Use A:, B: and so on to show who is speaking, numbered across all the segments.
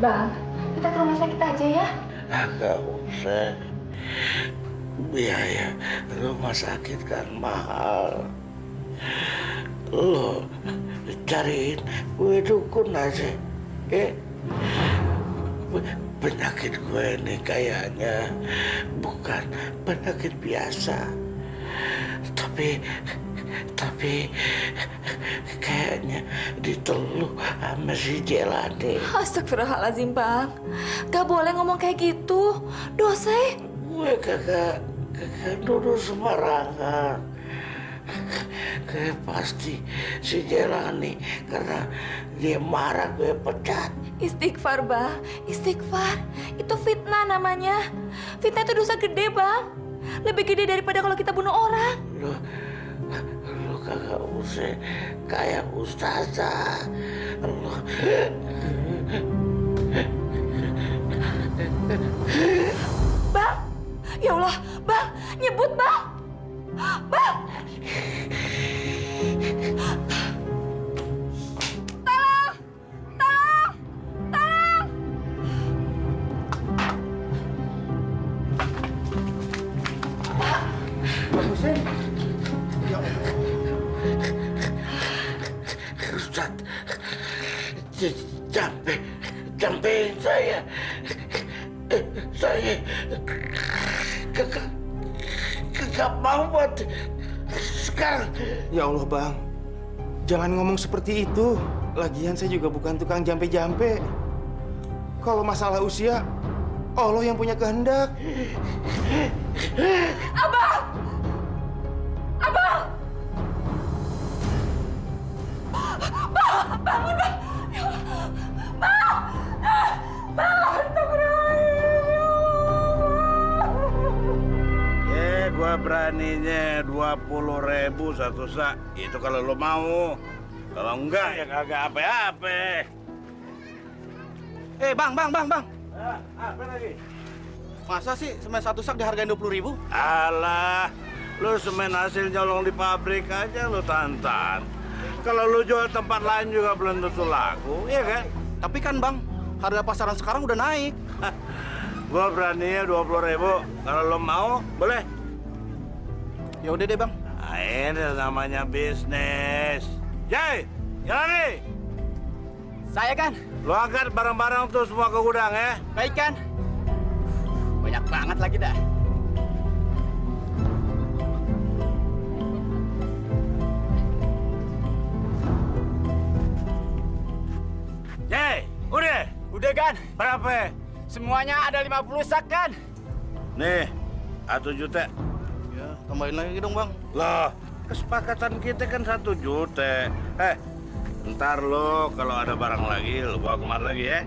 A: Bang, kita ke rumah sakit aja ya.
B: Agak usah. Biaya rumah sakit kan mahal. Lo cariin gue dukun aja. Penyakit gue ini kayaknya bukan penyakit biasa. Tapi kayaknya diteluh sama si Jelani.
A: Astagfirullahaladzim, Bang. Gak boleh ngomong kayak gitu. Dosa.
B: Gue kagak nuduh sembarangan. Kayak pasti si Jelani karena dia marah gue pecat.
A: Istighfar, Bang. Istighfar. Itu fitnah namanya. Fitnah itu dosa gede, Bang. Lebih gede daripada kalau kita bunuh orang.
B: Lu kagak usah kayak ustazah.
A: Bang, ya Allah, Bang, nyebut Bang. Bang. Tolong, tolong, tolong.
C: Bang Husin. Ya
B: Ustaz, sampai saya kagak mau buat sekarang.
C: Ya Allah Bang, jangan ngomong seperti itu. Lagian saya juga bukan tukang jampe-jampe. Kalau masalah usia, Allah yang punya kehendak.
A: Abang! Abang! Bang, bangun, Bang! Ya Allah. Bang! Bang, astagfirullah.
B: Gua beraninya 20.000 satu sak. Itu kalau lo mau. Kalau enggak ya kagak apa-apa.
C: Bang.
B: Apa lagi?
C: Masa sih semen satu sak dihargain 20.000?
B: Alah, lu semen hasil nyolong di pabrik aja lu tantang. Kalau lu jual tempat lain juga belum tentu laku, iya kan?
C: Tapi kan Bang, harga pasaran sekarang udah naik.
B: Gua beraninya 20.000. Kalau lu mau, boleh.
C: Ya udah deh Bang.
B: Nah, ini namanya bisnis. Jai, jalan nih.
C: Saya kan?
B: Lu angkat barang-barang tuh semua ke gudang ya.
C: Baik kan? Banyak banget lagi dah.
B: Jai, udah.
C: Udah kan?
B: Berapa?
C: Semuanya ada 50 sak kan?
B: Nih, 1 juta.
C: Ya, tambahin lagi dong Bang.
B: Loh, kesepakatan kita kan 1 juta. Ntar lo kalau ada barang lagi, lo bawa kemari lagi ya.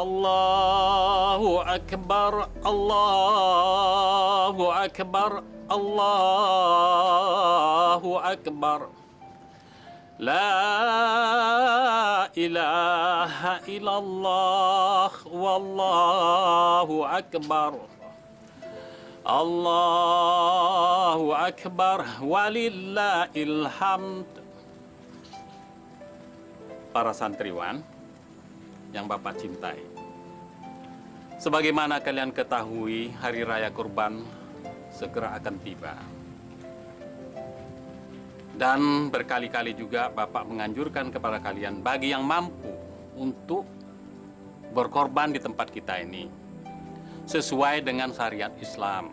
D: Allahu Akbar, Allahu Akbar, Allahu Akbar. La ilaha illallah, wallahu akbar. Allahu akbar, walillahil hamd. Para santriwan yang Bapak cintai, sebagaimana kalian ketahui, hari raya kurban segera akan tiba. Dan berkali-kali juga Bapak menganjurkan kepada kalian bagi yang mampu untuk berkorban di tempat kita ini sesuai dengan syariat Islam.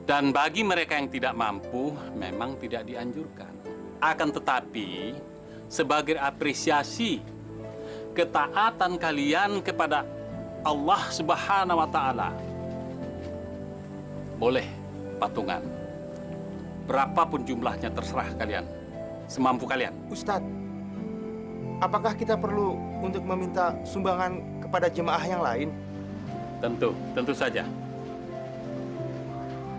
D: Dan bagi mereka yang tidak mampu memang tidak dianjurkan. Akan tetapi sebagai apresiasi ketaatan kalian kepada Allah Subhanahu wa taala, boleh patungan. Berapapun jumlahnya terserah kalian, semampu kalian.
C: Ustadz, apakah kita perlu untuk meminta sumbangan kepada jemaah yang lain?
D: Tentu saja.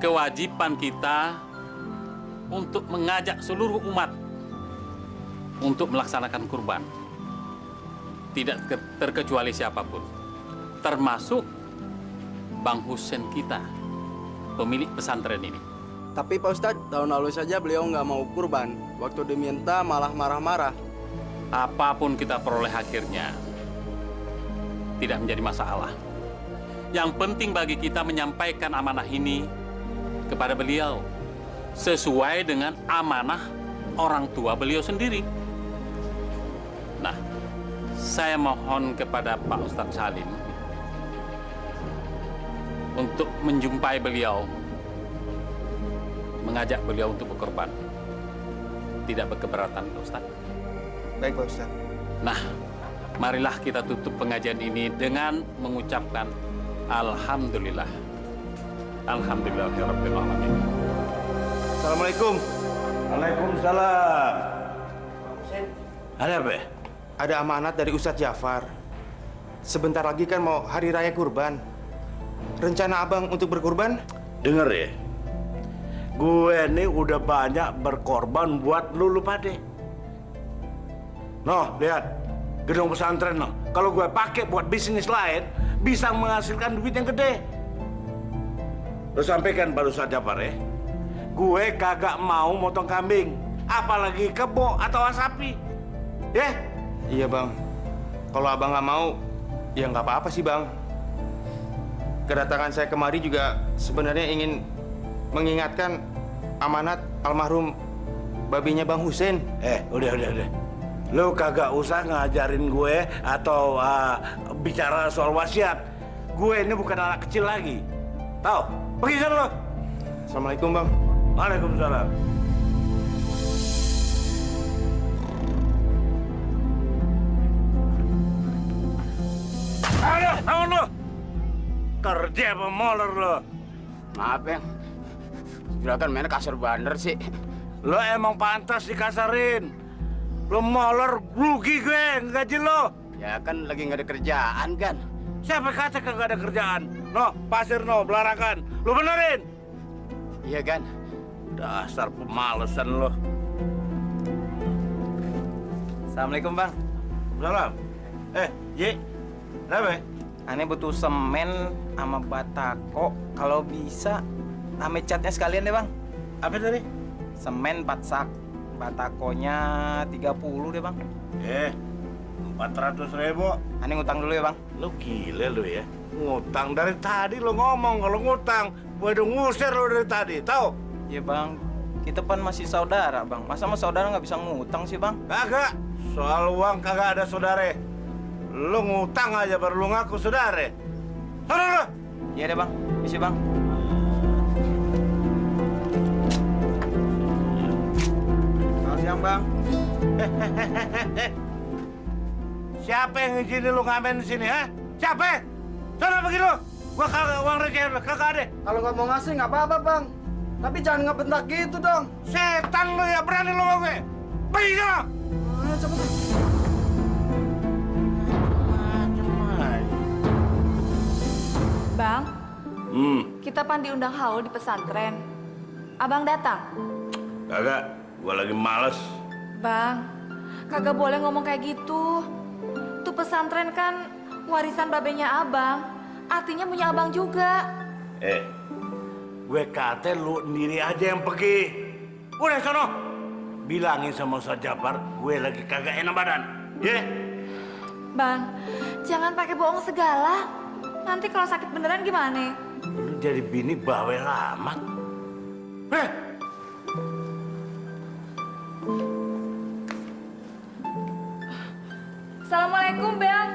D: Kewajiban kita untuk mengajak seluruh umat untuk melaksanakan kurban. Tidak terkecuali siapapun, termasuk Bang Husen kita, pemilik pesantren ini.
E: Tapi Pak Ustadz, tahun lalu saja beliau nggak mau kurban. Waktu diminta malah marah-marah.
D: Apapun kita peroleh akhirnya tidak menjadi masalah. Yang penting bagi kita menyampaikan amanah ini kepada beliau sesuai dengan amanah orang tua beliau sendiri. Nah, saya mohon kepada Pak Ustadz Salim untuk menjumpai beliau, mengajak beliau untuk berkorban. Tidak berkeberatan, Pak Ustadz?
C: Baik, Pak Ustadz.
D: Nah, marilah kita tutup pengajian ini dengan mengucapkan Alhamdulillah. Alhamdulillahirabbil alamin.
C: Assalamualaikum.
B: Waalaikumsalam. Ada apa?
C: Ada amanat dari Ustadz Jafar. Sebentar lagi kan mau hari raya kurban. Rencana abang untuk berkurban?
B: Dengar ya, gue ini udah banyak berkorban buat lu pade. Noh, lihat gedung pesantren noh. Kalau gue pakai buat bisnis lain, bisa menghasilkan duit yang gede. Lu sampaikan pada Ustadz Jafar ya, gue kagak mau motong kambing, apalagi kebo atau sapi. Ya?
C: Iya, Bang. Kalau abang nggak mau, ya nggak apa-apa sih, Bang. Kedatangan saya kemari juga sebenarnya ingin mengingatkan amanat almarhum babinya Bang Husen.
B: Udah. Lu kagak usah ngajarin gue atau bicara soal wasiat. Gue ini bukan anak kecil lagi. Tahu? Pergi sana lo.
C: Assalamualaikum, Bang.
B: Waalaikumsalam. Aduh, tahun lo. Kerja pemoler lo.
E: Maaf ya, juragan mainnya kasar bandar sih.
B: Lo emang pantas dikasarin. Lo molor, rugi gue gaji lo.
E: Ya kan lagi nggak ada kerjaan kan.
B: Siapa kata kagak ada kerjaan? No, pasir no, belarangan. Lo benerin.
E: Iya kan.
B: Dasar pemalesan lo.
F: Assalamualaikum, Bang.
B: Salam. Ye. Kenapa?
F: Aneh butuh semen sama batako. Kalau bisa, sama catnya sekalian deh, Bang.
B: Apa tadi?
F: Semen 4 sak. Batakonya 30 deh, Bang.
B: 400.000.
F: Aneh ngutang dulu ya, Bang.
B: Lo gila lo ya. Ngutang dari tadi lo ngomong kalau ngutang. Gue udah ngusir lo dari tadi, tahu?
F: Iya, Bang. Kita kan masih saudara, Bang. Masa sama saudara nggak bisa ngutang sih, Bang?
B: Kagak. Soal uang kagak ada saudara. Lo ngutang aja baru lo ngaku saudara. Saudara.
F: Iya deh, Bang. Misi, Bang.
E: Selamat siang, Bang.
B: Siapa yang ngizinin lo ngamen di sini, ha? Siapa? Sana pergi lo. Gua kagak uang receh lo, kagak ada.
E: Kalau nggak mau ngasih nggak apa-apa, Bang. Tapi jangan ngebentak gitu dong.
B: Setan lo ya, berani lo sama gue. Pergi sana.
E: Cepet.
A: Kita pan diundang haul di pesantren. Abang datang?
B: Kagak, gua lagi males.
A: Bang, kagak boleh ngomong kayak gitu. Tuh pesantren kan warisan babenya abang. Artinya punya abang juga.
B: Gue kata lu sendiri aja yang pergi. Udah sono. Bilangin sama Ustaz Jafar, gue lagi kagak enak badan. Ya?
A: Bang, jangan pakai bohong segala. Nanti kalau sakit beneran gimana?
B: Lu jadi bini bawel amat.
A: Assalamualaikum, Bang.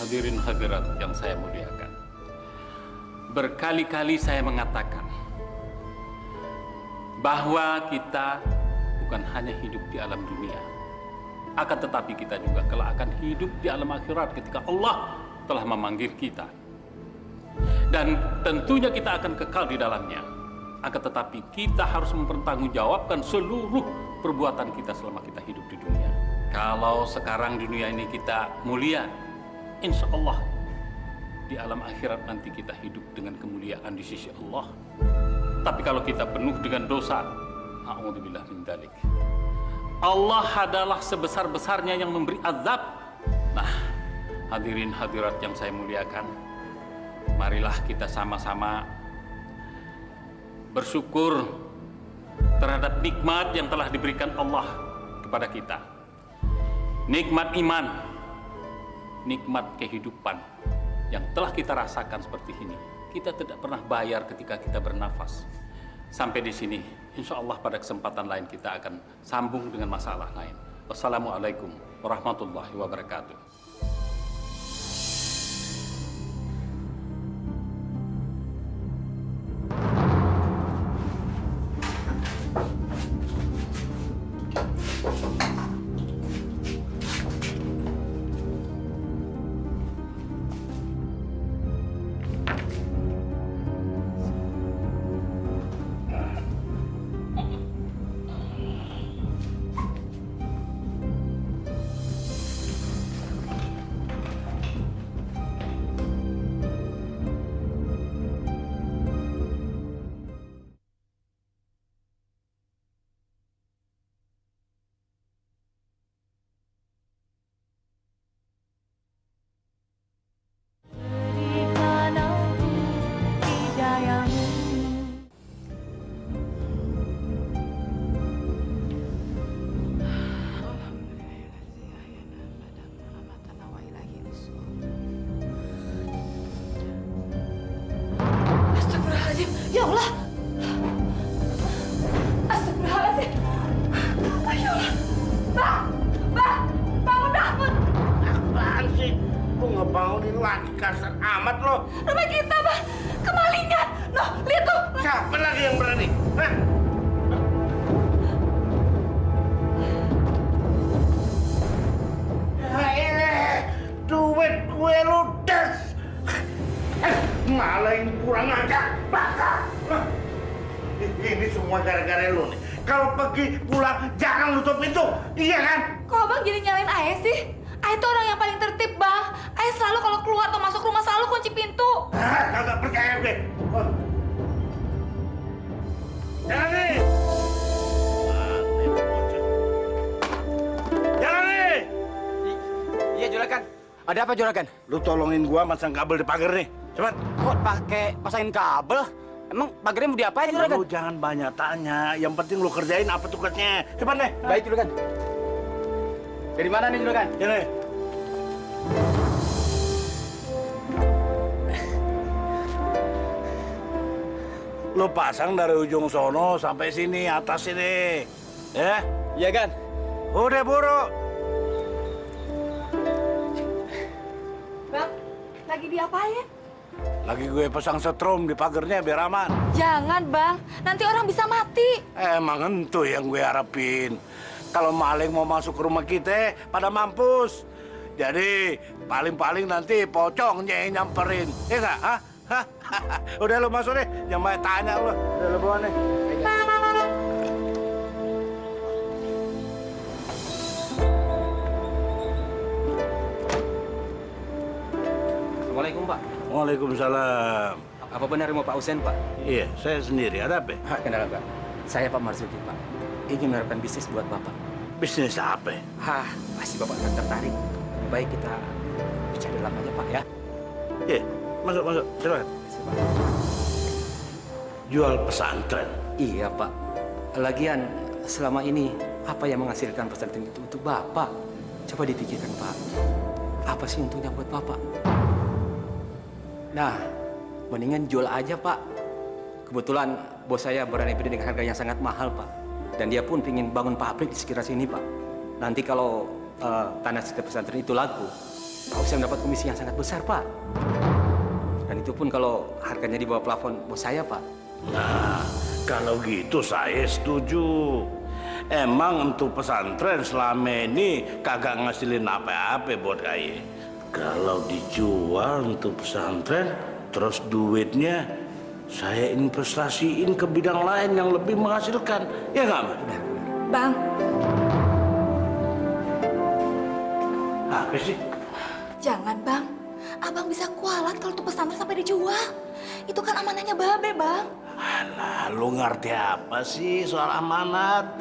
D: Hadirin hadirat yang saya muliakan. Berkali-kali saya mengatakan bahwa kita bukan hanya hidup di alam dunia, akan tetapi kita juga kelak akan hidup di alam akhirat ketika Allah telah memanggil kita. Dan tentunya kita akan kekal di dalamnya. Akan tetapi kita harus mempertanggungjawabkan seluruh perbuatan kita selama kita hidup di dunia. Kalau sekarang dunia ini kita mulia, insya Allah di alam akhirat nanti kita hidup dengan kemuliaan di sisi Allah. Tapi kalau kita penuh dengan dosa, a'udzubillah min dzalik, Allah adalah sebesar-besarnya yang memberi azab. Nah, hadirin hadirat yang saya muliakan, marilah kita sama-sama bersyukur terhadap nikmat yang telah diberikan Allah kepada kita. Nikmat iman, nikmat kehidupan yang telah kita rasakan seperti ini. Kita tidak pernah bayar ketika kita bernafas. Sampai di sini, insya Allah pada kesempatan lain kita akan sambung dengan masalah lain. Wassalamualaikum warahmatullahi wabarakatuh.
A: Ya Allah. Astagfirullahaladzim. Ya Allah. Bang, bangun bangun.
B: Apaan sih? Lu ngebangunin lagi kasar amat lo.
A: Rumah kita, Bang. Kemalingan. Noh, lihat tuh.
B: Siapa lagi yang berani? Hah? Duit gue ludes. Malah ini kurang ajar. Baka. Ini semua gara-gara lu nih. Kalau pergi pulang jangan nutup pintu. Iya kan?
A: Kok Abang jadi nyalain Ayah sih? Ayah itu orang yang paling tertib, Bang. Ayah selalu kalau keluar atau masuk rumah selalu kunci pintu.
B: Kagak percaya gue. Jangan nih. Jangan nih.
F: Iya, Juragan. Ada apa, Juragan?
B: Lu tolongin gua masang kabel di pagar nih. Cepat.
F: Kok pakai pasangin kabel? Emang pagarnya mau diapain, Juragan?
B: Lu jangan banyak tanya. Yang penting lu kerjain apa tugasnya. Cepat deh.
F: Baik, Juragan. Dari mana nih, Juragan?
B: Sini. Lu pasang dari ujung sono sampai sini, atas sini. Ya?
F: Iya, Gan.
B: Udah buru.
A: Bang, lagi diapain?
B: Lagi gue pasang setrum di pagarnya biar aman.
A: Jangan, Bang. Nanti orang bisa mati.
B: Emang itu yang gue harapin. Kalau maling mau masuk ke rumah kita, pada mampus. Jadi paling-paling nanti pocongnya yang nyamperin. Iya nggak? Hah? Hah? Udah lu masuk deh. Jangan banyak tanya lu. Udah lu bawa nih.
F: Assalamualaikum, Pak.
B: Waalaikumsalam.
G: Apa benar mau Pak Husen, Pak?
B: Iya, saya sendiri. Ada apa?
G: Kenalan, Pak. Saya Pak Marzuki, Pak. Ingin menerapkan bisnis buat Bapak.
B: Bisnis apa?
G: Pasti Bapak akan tertarik. Lebih baik kita bicara dalam aja, Pak, ya.
B: Iya, masuk. Silakan. Jual pesantren.
G: Iya, Pak. Lagian, selama ini, apa yang menghasilkan pesantren itu untuk Bapak? Coba dipikirkan, Pak. Apa sih untungnya buat Bapak? Nah, mendingan jual aja, Pak. Kebetulan bos saya berani beli dengan harga yang sangat mahal, Pak. Dan dia pun ingin bangun pabrik di sekitar sini, Pak. Nanti kalau tanah sekitar pesantren itu laku, Pak Husen mendapat komisi yang sangat besar, Pak. Dan itu pun kalau harganya di bawah plafon bos saya, Pak.
B: Nah, kalau gitu saya setuju. Emang untuk pesantren selama ini kagak ngasilin apa-apa buat kaya. Kalau dijual untuk pesantren, terus duitnya saya investasiin ke bidang lain yang lebih menghasilkan. Ya nggak, Mbak?
A: Bang,
B: Apa sih?
A: jangan bang. Abang bisa kualat kalau tuh pesantren sampai dijual. Itu kan amanahnya Babe, Bang.
B: Alah, lu ngerti apa sih soal amanat?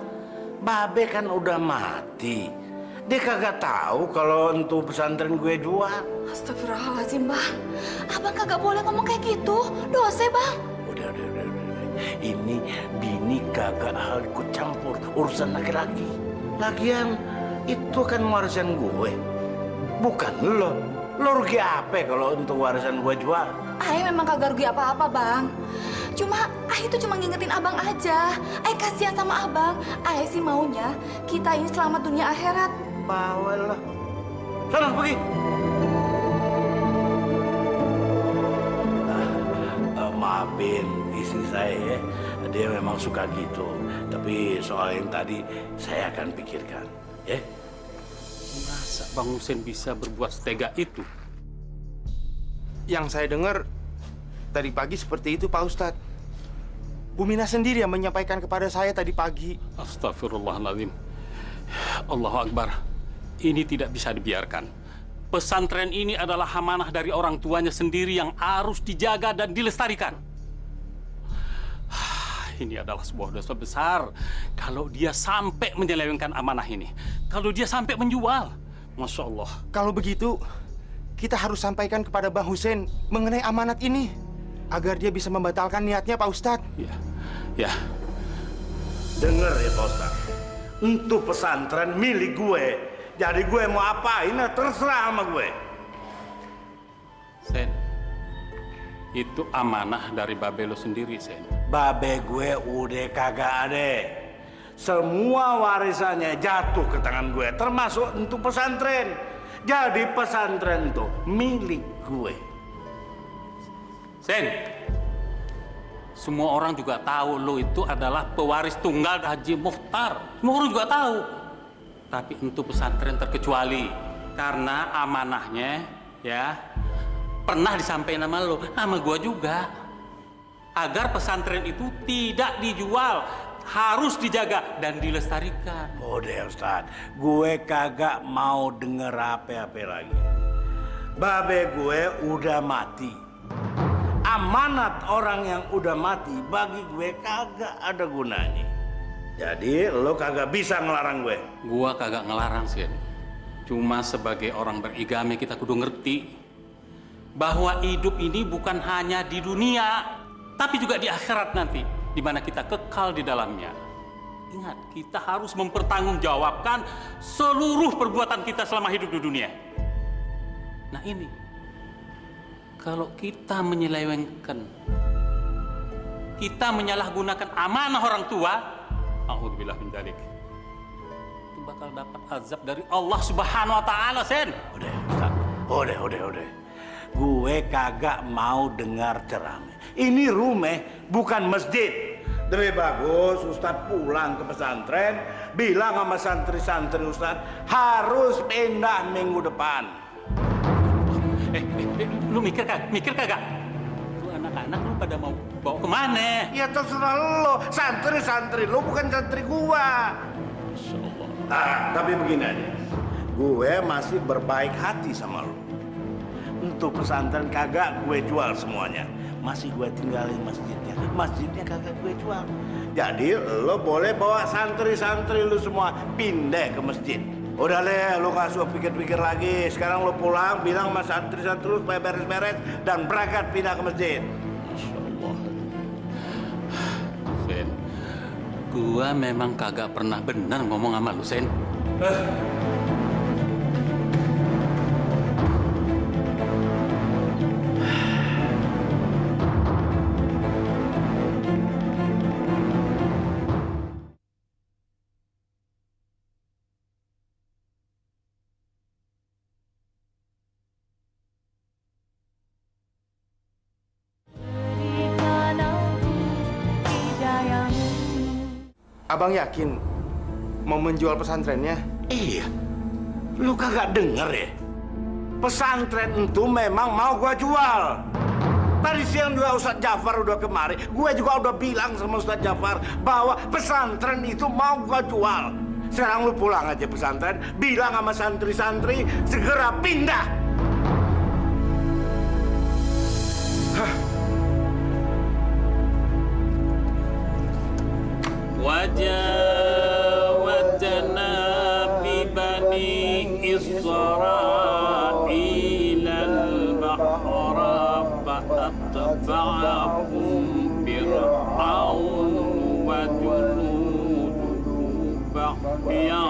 B: Babe kan udah mati. Dia kagak tahu kalau untuk pesantren gue jual.
A: Astagfirullahaladzim, Bang. Abang kagak boleh ngomong kayak gitu. Dosa, Bang.
B: Udah. Ini bini kagak harus ikut campur urusan laki-laki. Lagian itu kan warisan gue, bukan lo. Lo rugi apa kalau untuk warisan gue jual?
A: Ayah memang kagak rugi apa-apa, Bang. Cuma, Ayah itu cuma ngingetin Abang aja. Ayah kasihan sama Abang. Ayah sih maunya kita ini selamat dunia akhirat.
B: Bawel lah. Sana pergi. Maafin istri saya ya. Dia memang suka gitu. Tapi soal yang tadi saya akan pikirkan. Ya.
D: Masa Bang Husen bisa berbuat setega itu?
C: Yang saya dengar tadi pagi seperti itu, Pak Ustadz. Bu Mina sendiri yang menyampaikan kepada saya tadi pagi.
D: Astagfirullahaladzim. Allahu Akbar. Ini tidak bisa dibiarkan. Pesantren ini adalah amanah dari orang tuanya sendiri yang harus dijaga dan dilestarikan. Ini adalah sebuah dosa besar kalau dia sampai menyelewengkan amanah ini. Kalau dia sampai menjual. Masya Allah.
C: Kalau begitu, kita harus sampaikan kepada Bang Husen mengenai amanat ini. Agar dia bisa membatalkan niatnya, Pak Ustadz.
D: Ya.
B: Dengar ya Pak Ustadz. Untuk pesantren milik gue. Jadi gue mau apain, terserah sama gue.
D: Sen, itu amanah dari Babe lo sendiri, Sen.
B: Babe gue udah kagak ada. Semua warisannya jatuh ke tangan gue, termasuk untuk pesantren. Jadi pesantren itu milik gue.
D: Sen, semua orang juga tahu lo itu adalah pewaris tunggal Haji Mukhtar. Semua orang juga tahu. Tapi untuk pesantren terkecuali karena amanahnya ya pernah disampaikan sama lo, sama gua juga. Agar pesantren itu tidak dijual, harus dijaga dan dilestarikan.
B: Udah Ustaz, gue kagak mau denger apa-apa lagi. Babe gue udah mati. Amanat orang yang udah mati bagi gue kagak ada gunanya. Jadi lo kagak bisa ngelarang gue.
D: Gua kagak ngelarang, Sen. Cuma sebagai orang beragama kita kudu ngerti bahwa hidup ini bukan hanya di dunia, tapi juga di akhirat nanti, di mana kita kekal di dalamnya. Ingat, kita harus mempertanggungjawabkan seluruh perbuatan kita selama hidup di dunia. Nah ini, kalau kita menyelewengkan, kita menyalahgunakan amanah orang tua, a'udzubillah min dzalik, itu bakal dapat azab dari Allah Subhanahu wa taala, Sen.
B: Udah, Ustaz. Udah. Gue kagak mau dengar ceramah. Ini rumah bukan masjid. Lebih bagus Ustaz pulang ke pesantren, bilang sama santri-santri Ustaz harus pindah minggu depan.
D: Lu mikir kagak? Lu anak-anak lu pada mau bawa kemana?
B: Ya terserah lo, santri-santri lo bukan santri gua. Tapi begini aja, gue masih berbaik hati sama lo. Untuk pesantren kagak gue jual semuanya. Masih gue tinggalin masjidnya. Masjidnya kagak gue jual. Jadi lo boleh bawa santri-santri lo semua pindah ke masjid. Udah deh, lo gak usah pikir-pikir lagi. Sekarang lo pulang, bilang sama santri-santri lo supaya beres-beres dan berangkat pindah ke masjid.
D: Masya Allah. Sen, gua memang kagak pernah benar ngomong sama lu, Sen.
C: Abang yakin mau menjual pesantrennya?
B: Iya, lu kagak denger ya? Pesantren itu memang mau gua jual. Tadi siang juga Ustadz Jafar udah kemari. Gue juga udah bilang sama Ustadz Jafar bahwa pesantren itu mau gua jual. Sekarang lu pulang aja pesantren, bilang sama santri-santri segera pindah.
D: وجاوزنا ببني إسرائيل البحر فأتبعهم فرعون وجنوده بغيا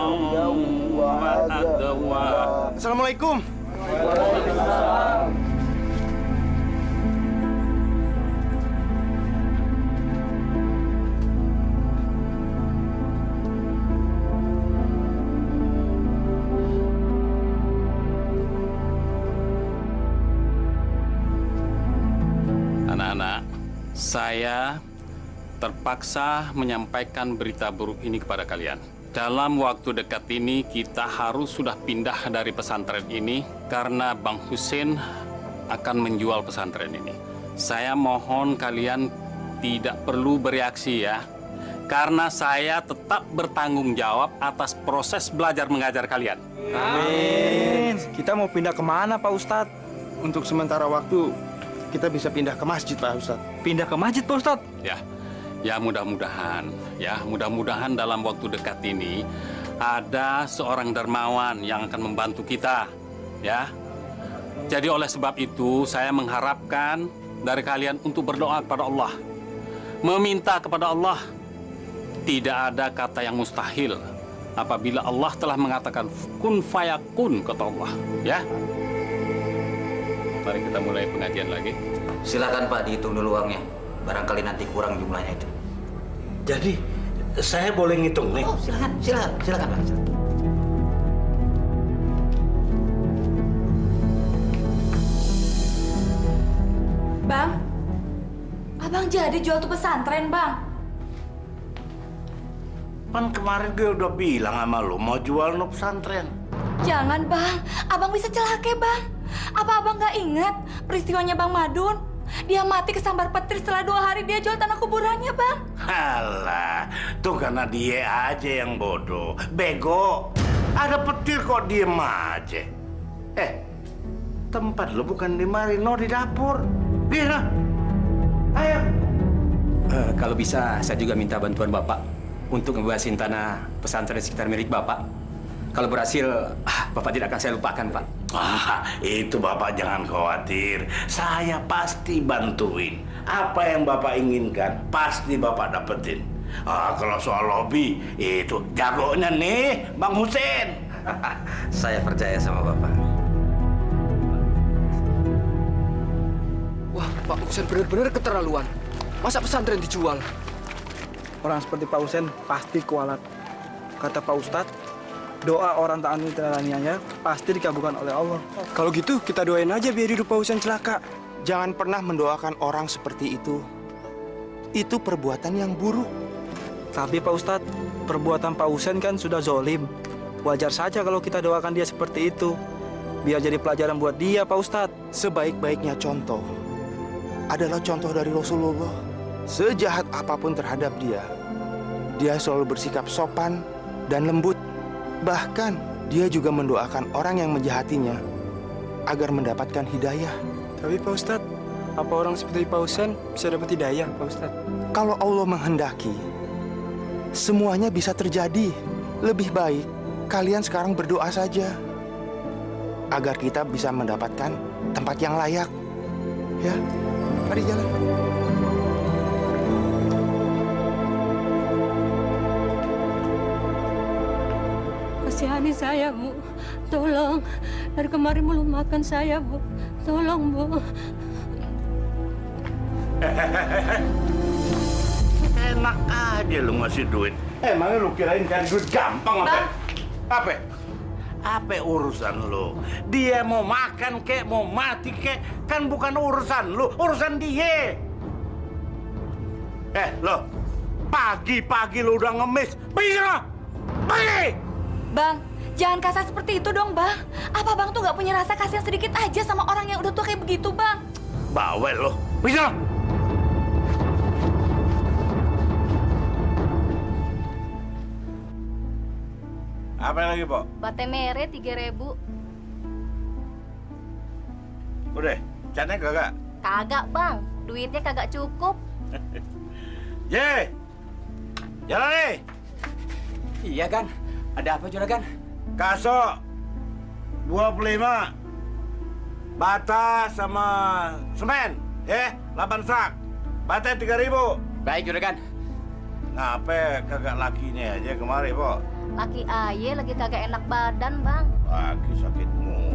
D: وعدوا.
C: Assalamualaikum.
D: Anak-anak, saya terpaksa menyampaikan berita buruk ini kepada kalian. Dalam waktu dekat ini kita harus sudah pindah dari pesantren ini karena Bang Husin akan menjual pesantren ini. Saya mohon kalian tidak perlu bereaksi ya. Karena saya tetap bertanggung jawab atas proses belajar mengajar kalian.
F: Amin. Kita mau pindah kemana, Pak Ustadz?
C: Untuk sementara waktu kita bisa pindah ke masjid, Pak Ustadz.
F: Pindah ke masjid, Pak Ustadz?
D: Ya mudah-mudahan dalam waktu dekat ini ada seorang dermawan yang akan membantu kita, ya. Jadi oleh sebab itu saya mengharapkan dari kalian untuk berdoa kepada Allah, meminta kepada Allah. Tidak ada kata yang mustahil apabila Allah telah mengatakan kun fayakun, kata Allah, ya. Mari kita mulai pengajian lagi.
H: Silakan Pak, dihitung dulu uangnya. Barangkali nanti kurang jumlahnya itu.
B: Jadi saya boleh ngitung nih?
H: Oh, silakan Pak.
A: Bang, abang jadi jual tuh pesantren, Bang.
B: Kan kemarin gue udah bilang sama lo mau jual no pesantren.
A: Jangan, Bang. Abang bisa celaka, Bang. Apa abang nggak ingat peristiwanya Bang Madun? Dia mati kesambar petir setelah 2 hari dia jual tanah kuburannya, Bang.
B: Halah, tuh karena dia aja yang bodoh. Bego. Ada petir kok diem aja. Tempat lo bukan di Marino, di dapur. Gila. Ayo.
G: Kalau bisa, saya juga minta bantuan Bapak untuk ngebebasin tanah pesantren sekitar milik Bapak. Kalau berhasil, Bapak tidak akan saya lupakan, Pak.
B: Itu Bapak jangan khawatir. Saya pasti bantuin. Apa yang Bapak inginkan, pasti Bapak dapetin. Kalau soal lobby, itu jagonya nih, Bang Husin.
H: Saya percaya sama Bapak.
E: Wah, Pak Husen benar-benar keterlaluan. Masa pesantren dijual?
F: Orang seperti Pak Husen pasti kualat. Kata Pak Ustadz, doa orang tak aniaya pasti dikabulkan oleh Allah. Kalau gitu kita doain aja biar hidup Pak Husen celaka.
C: Jangan pernah mendoakan orang seperti itu. Itu perbuatan yang buruk.
F: Tapi Pak Ustadz, perbuatan Pak Husen kan sudah zolim. Wajar saja kalau kita doakan dia seperti itu. Biar jadi pelajaran buat dia, Pak Ustadz.
C: Sebaik-baiknya contoh adalah contoh dari Rasulullah. Sejahat apapun terhadap dia, dia selalu bersikap sopan dan lembut. Bahkan dia juga mendoakan orang yang menjahatinya agar mendapatkan hidayah.
F: Tapi Pak Ustadz, apa orang seperti Pak Husen bisa dapat hidayah, Pak Ustadz?
C: Kalau Allah menghendaki, semuanya bisa terjadi. Lebih baik kalian sekarang berdoa saja agar kita bisa mendapatkan tempat yang layak. Ya, mari jalan.
I: Kasihani saya, Bu. Tolong. Dari kemarin belum makan saya, Bu. Tolong, Bu.
B: Enak aja lu ngasih duit. Emangnya lu kirain cari duit gampang apa? Apa? Apa urusan lu? Dia mau makan kek, mau mati kek, kan bukan urusan lu, urusan dia. Lo, pagi-pagi lu udah ngemis. Pergi sana! Pergi!
A: Bang, jangan kasar seperti itu dong, Bang. Apa Bang tuh nggak punya rasa kasihan sedikit aja sama orang yang udah tua kayak begitu, Bang?
B: Bawel lo. Pergi sana! Apa lagi, Pok?
J: Bate mere 3.000.
B: Udah, catnya kagak?
J: Kagak, Bang. Duitnya kagak cukup.
B: Ye! Jalan nih!
G: Iya, Gan. Ada apa, Juragan?
B: Kaso 25. Bata sama semen, ya? 8 sak. Bata 3.000.
G: Baik, Juragan.
B: Ngapain kagak lakinya aja kemari, Pok?
J: Laki aye lagi kagak enak badan, Bang.
B: Laki sakitmu.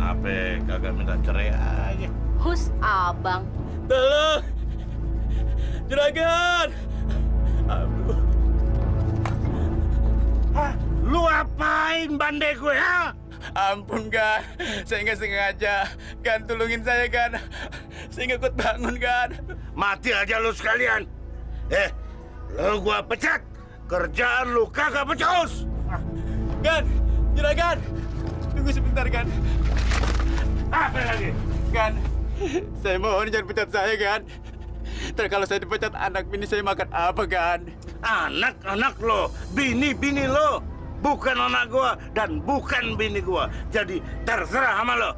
B: Apa kagak minta cerai aja?
J: Hus, abang.
E: Tolong! Juragan! Aduh.
B: Hah? Lu apain bandai gue, ha?
E: Ampun, Gan. Saya nggak sengaja. Gan, tolongin saya, Gan. Saya nggak kuat bangun, Gan.
B: Mati aja lu sekalian. Lu gua pecat. Kerjaan lu kagak becus.
E: Gan! Juragan! Tunggu sebentar, Gan.
B: Apa lagi?
E: Gan, saya mohon jangan pecat saya, Gan. Ntar kalau saya dipecat, anak bini saya makan apa, Gan?
B: Anak-anak lo, bini-bini lo. Bukan anak gua dan bukan bini gua. Jadi terserah sama lo.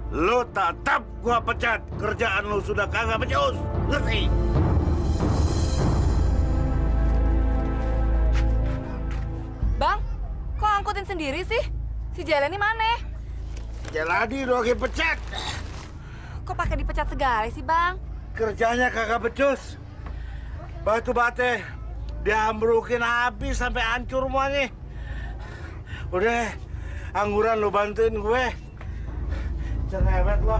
B: Lo tetap gua pecat. Kerjaan lo sudah kagak becus. Ngerti?
A: Bang, kok angkutin sendiri sih? Si Jalani mana?
B: Jalani lo lagi pecat.
A: Kok pakai dipecat segala sih, Bang?
B: Kerjanya kagak becus. Batu bate diambrukin habis sampai hancur semuanya. Udah, angguran lo bantuin gue. Cerewet lo.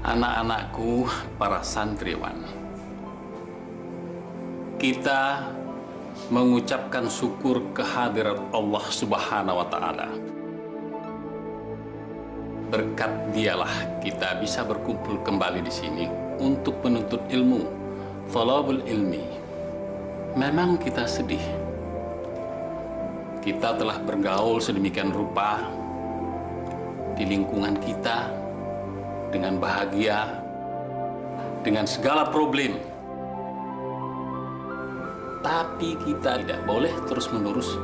D: Anak-anakku, para santriwan, kita mengucapkan syukur kehadirat Allah Subhanahu wa Ta'ala. Berkat Dialah kita bisa berkumpul kembali di sini untuk menuntut ilmu, thalabul ilmi. Memang kita sedih. Kita telah bergaul sedemikian rupa di lingkungan kita dengan bahagia, dengan segala problem. Tapi kita tidak boleh terus-menerus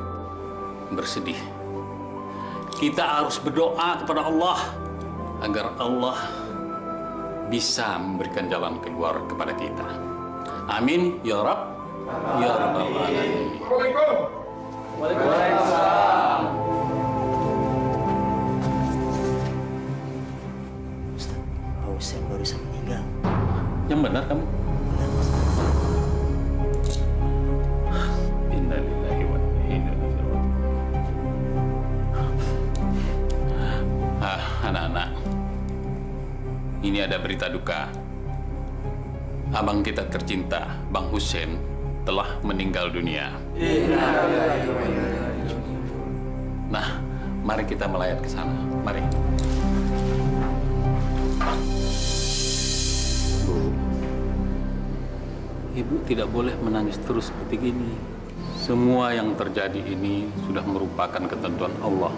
D: bersedih. Kita harus berdoa kepada Allah agar Allah bisa memberikan jalan keluar kepada kita. Amin ya Rabb ya Rabbal Alamin.
G: Waalaikumsalam.
H: Pak Husen barusan meninggal.
D: Yang benar kamu? Ini ada berita duka. Abang kita tercinta, Bang Hussein, telah meninggal dunia. Nah, mari kita melayat ke sana. Mari. Bu, Ibu tidak boleh menangis terus seperti ini. Semua yang terjadi ini sudah merupakan ketentuan Allah.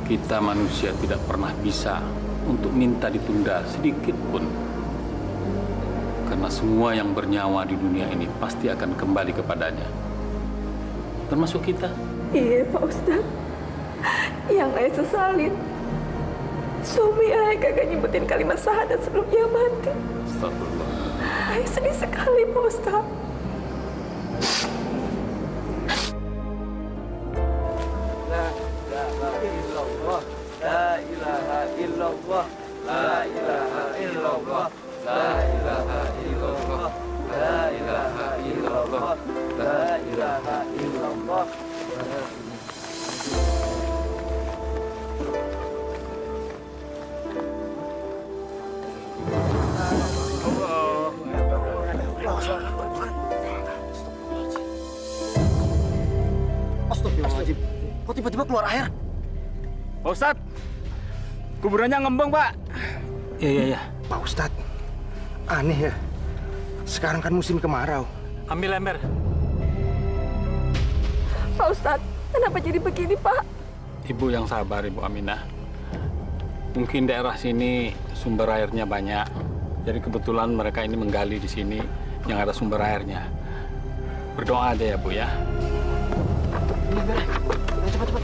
D: Kita manusia tidak pernah bisa untuk minta ditunda sedikit pun. Karena semua yang bernyawa di dunia ini pasti akan kembali kepadanya. Termasuk kita.
A: Iya, Pak Ustadz. Yang ayah sesalin, suami ayah kagak nyebutin kalimat syahadat sebelum ia mati.
D: Astagfirullah.
A: Ayah sedih sekali, Pak Ustadz.
F: La ilaha illallah, la ilaha illallah, la ilaha illallah, la ilaha illallah, la ilaha illallah.
E: Astagfirullahaladzim. Kok tiba-tiba keluar air? Pak Ustadz, kuburannya ngembang, Pak.
C: Iya. Pak Ustadz, aneh ya. Sekarang kan musim kemarau.
D: Ambil ember.
A: Pak Ustadz, kenapa jadi begini, Pak?
D: Ibu yang sabar, Ibu Aminah. Mungkin daerah sini sumber airnya banyak. Jadi kebetulan mereka ini menggali di sini yang ada sumber airnya. Berdoa aja ya, Bu ya.
E: Cepat.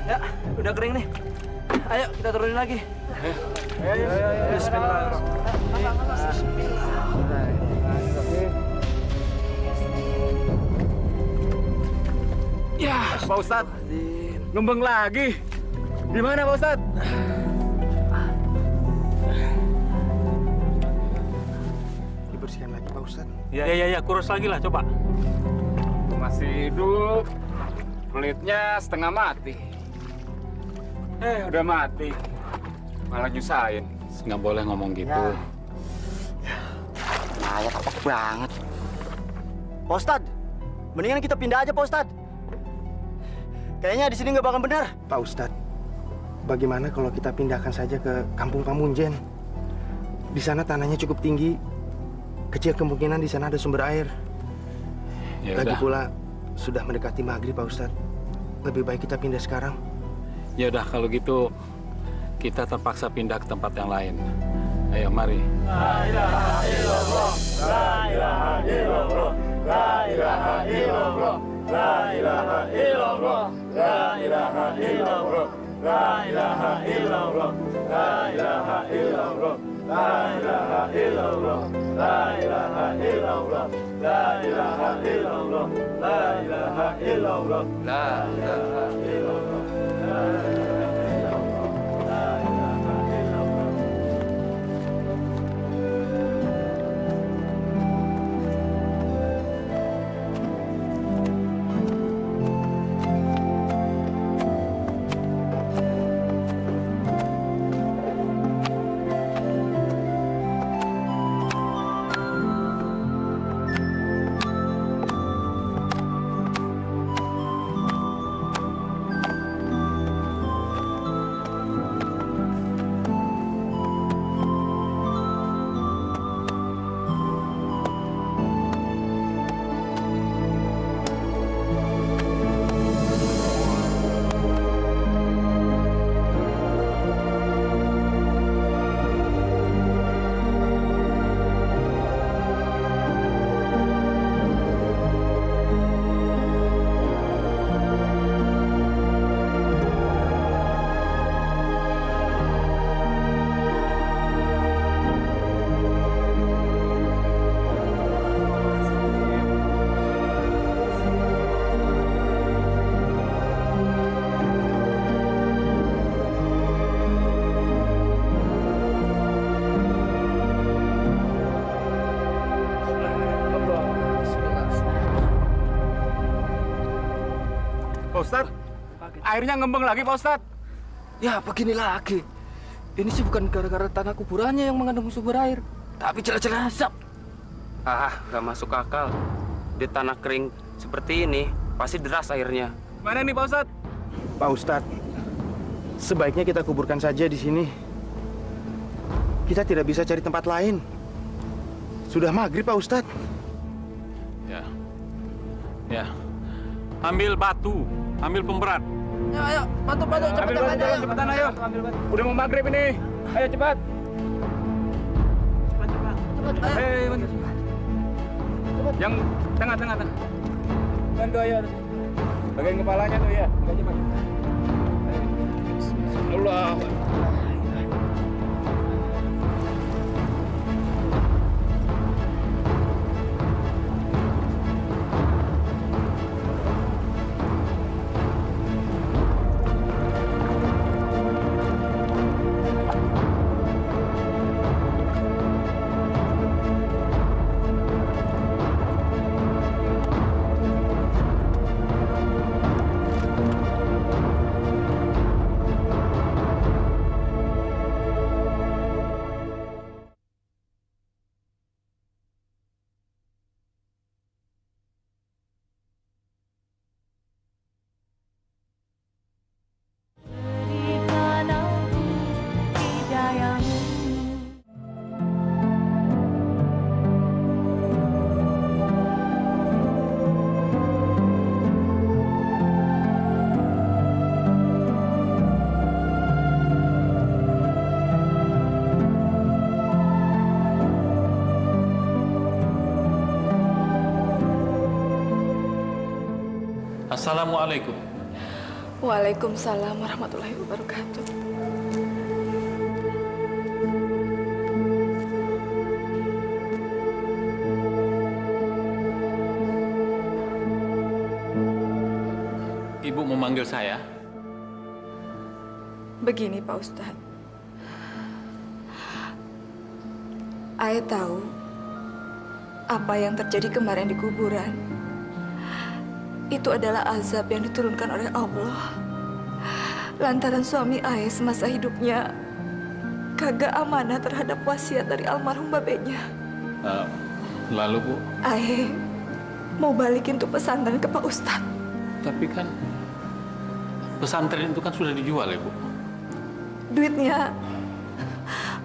F: Ya, udah kering nih. Ayo kita turunin lagi. Ayo. Bismillahirrahmanirrahim.
E: Ya, Pak Ustadz. Ngembang lagi. Di mana, Pak Ustadz?
C: Dibersihkan lagi, Pak Ustadz.
D: Ya, kurus lagi lah, coba.
E: Masih hidup. Kulitnya setengah mati. Udah mati. Malah nyusahin.
D: Nggak boleh ngomong gitu.
E: Ayah kapok banget. Pak Ustadz, mendingan kita pindah aja, Pak Ustadz. Kayaknya di sini nggak bakal benar.
C: Pak Ustadz, bagaimana kalau kita pindahkan saja ke Kampung Pamunjen? Di sana tanahnya cukup tinggi. Kecil kemungkinan di sana ada sumber air.
D: Ya
C: Lagi
D: udah.
C: pula sudah mendekati maghrib, Pak Ustadz. Lebih baik kita pindah sekarang.
D: Ya udah kalau gitu kita terpaksa pindah ke tempat yang lain. Ayo mari.
F: Ustadz. Airnya ngembang lagi, Pak Ustadz.
E: Ya, begini lagi. Ini sih bukan gara-gara tanah kuburannya yang mengandung sumber air, tapi celah-celah asap.
C: Ah, nggak masuk akal. Di tanah kering seperti ini, pasti deras airnya.
F: Mana nih, Pak Ustadz? Pak Ustadz, sebaiknya kita kuburkan saja di sini. Kita tidak bisa cari tempat lain. Sudah maghrib, Pak Ustadz.
D: Ya. Ya. Ambil batu, ambil pemberat.
E: Ayo, bantu,
F: Cepetan, ayo. Udah mau maghrib ini. Ayo, cepat. Cepat. Yang tengah. Bantu, ayo. Bagian kepalanya tuh ya. Cepat. Allah.
D: Assalamualaikum.
A: Waalaikumsalam warahmatullahi wabarakatuh.
D: Ibu memanggil saya.
A: Begini, Pak Ustadz. Ayah tahu apa yang terjadi kemarin di kuburan. Itu adalah azab yang diturunkan oleh Allah. Lantaran suami Ayah semasa hidupnya kagak amanah terhadap wasiat dari almarhum babenya.
D: Lalu, Bu?
A: Ayah mau balikin tuh pesantren ke Pak Ustadz.
D: Tapi kan pesantren itu kan sudah dijual ya, Bu?
A: Duitnya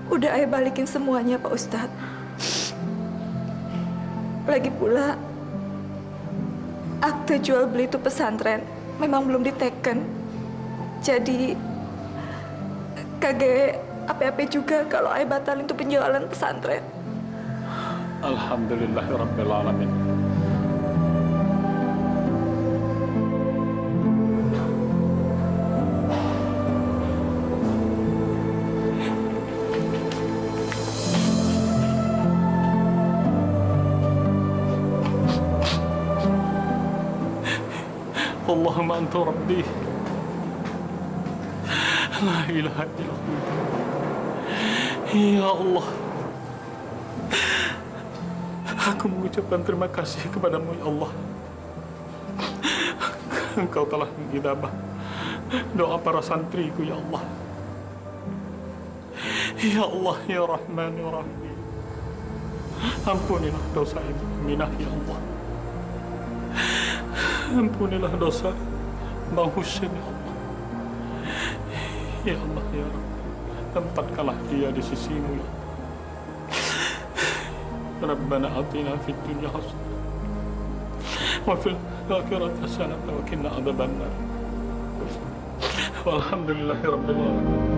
A: udah Ayah balikin semuanya, Pak Ustadz. Lagi pula akte jual beli itu pesantren memang belum diteken. Jadi kagak apa-apa juga kalau Ayah batalin tuh penjualan pesantren.
D: Alhamdulillahirabbil alamin. Allahumma anta rabbi. La ilaha illallah. Ya Allah. Aku mengucapkan terima kasih kepadamu, ya Allah. Engkau telah mengijabah doa para santriku, ya Allah. Ya Allah, ya Rahman, ya Rahim. Ampunilah dosa Ibu Aminah, ya Allah. Ampunilah dosa Bang Husin, ya Allah. Ya Allah, ya Rabb, tempatkanlah dia di sisimu, ya Allah. Rabbana atina fid dunya hasanah wa fil akhirati hasanah wa qina adzabannar. Walhamdulillahirabbil alamin.